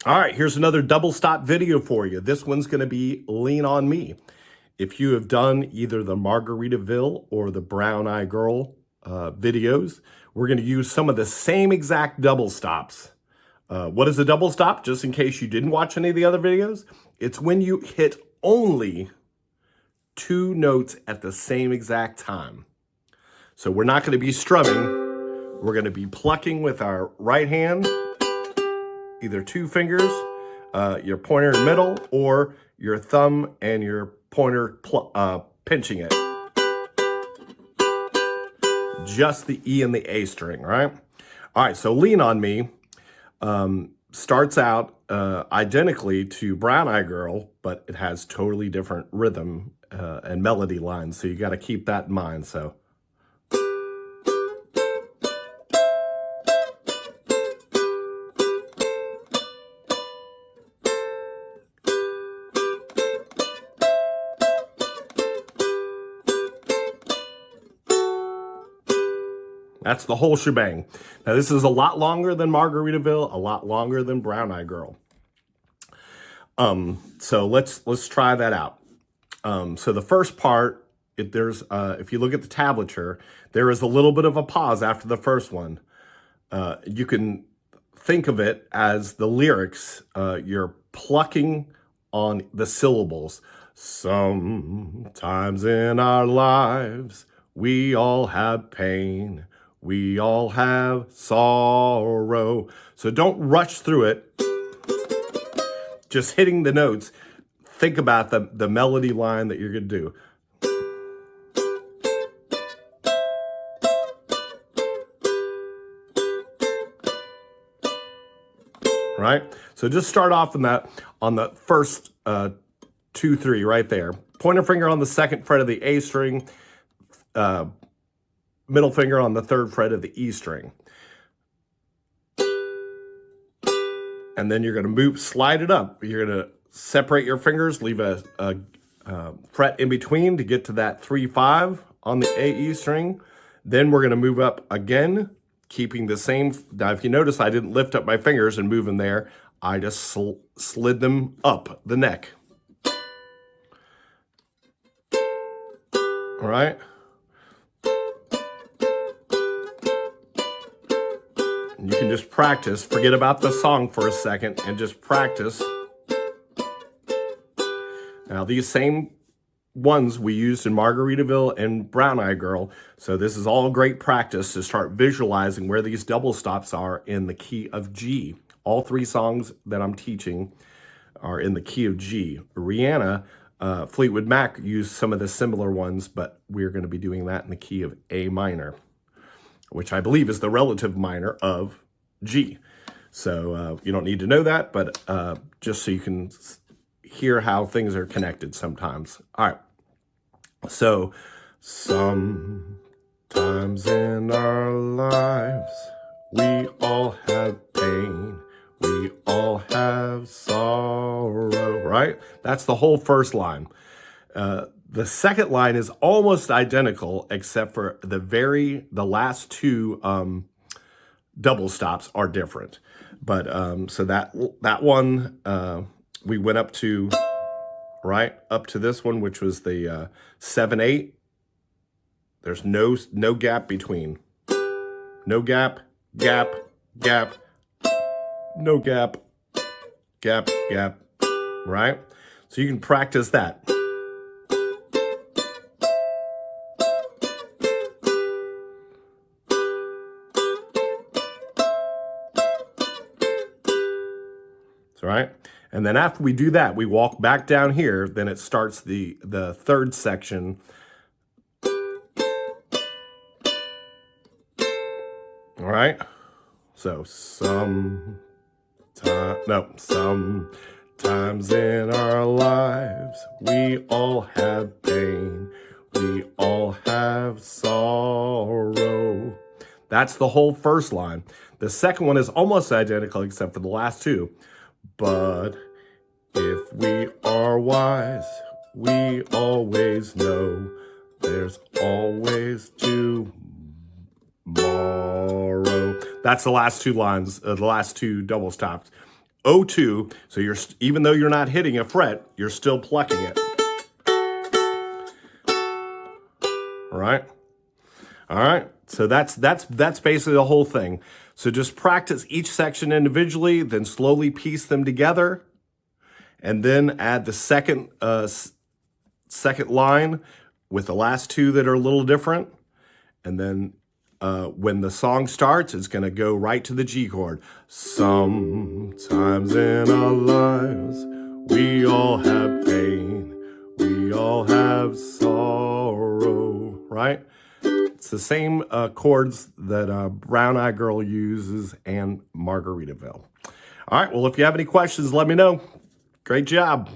All right, here's another double stop video for you. This one's going to be Lean on Me. If you have done either the Margaritaville or the Brown Eye Girl videos, we're going to use some of the same exact double stops. What is a double stop? Just in case you didn't watch any of the other videos, it's when you hit only 2 notes at the same exact time. So we're not going to be strumming. We're going to be plucking with our right hand, either 2 fingers, your pointer in the middle, or your thumb and your pointer pinching it. Just the E and the A string, right? All right, so Lean on Me starts out identically to Brown Eye Girl, but it has totally different rhythm and melody lines, so you got to keep that in mind. So. That's the whole shebang. Now, this is a lot longer than Margaritaville, a lot longer than Brown Eye Girl. So let's try that out. So the first part, if you look at the tablature, there is a little bit of a pause after the first one. You can think of it as the lyrics. You're plucking on the syllables. Sometimes in our lives, we all have pain. We all have sorrow. So don't rush through it. Just hitting the notes. Think about the melody line that you're going to do. Right? So just start off on the first 2, 3 right there. Pointer finger on the 2nd fret of the A string. Middle finger on the 3rd fret of the E string. And then you're going to slide it up. You're going to separate your fingers, leave a fret in between to get to that 3, 5 on the A, E string. Then we're going to move up again, keeping the same. Now, if you notice, I didn't lift up my fingers and move them there. I just slid them up the neck. All right. You can just practice, forget about the song for a second, and just practice. Now, these same ones we used in Margaritaville and Brown Eye Girl, so this is all great practice to start visualizing where these double stops are in the key of G. All 3 songs that I'm teaching are in the key of G. Rihanna, Fleetwood Mac used some of the similar ones, but we're going to be doing that in the key of A minor, which I believe is the relative minor of G. So you don't need to know that, but just so you can hear how things are connected sometimes. All right. So, sometimes in our lives, we all have pain. We all have sorrow, right? That's the whole first line. The second line is almost identical, except for the last 2 double stops are different. But so that one we went up to this one, which was the 7, 8. There's no gap between. No gap, gap, gap, no gap, gap, gap. Right? So you can practice that. Right? And then after we do that, we walk back down here, then it starts the 3rd section. All right? So sometimes in our lives, we all have pain. We all have sorrow. That's the whole first line. The second one is almost identical except for the last 2. But if we are wise, we always know there's always tomorrow. That's the last 2 lines, the last 2 double stops. O2. So even though you're not hitting a fret, you're still plucking it. All right. All right. So that's basically the whole thing. So just practice each section individually, then slowly piece them together, and then add the second line with the last two that are a little different. And then when the song starts, it's going to go right to the G chord. Sometimes in our lives, we all have pain. We all have sorrow, right? It's the same chords that Brown Eye Girl uses and Margaritaville. All right, well, if you have any questions, let me know. Great job.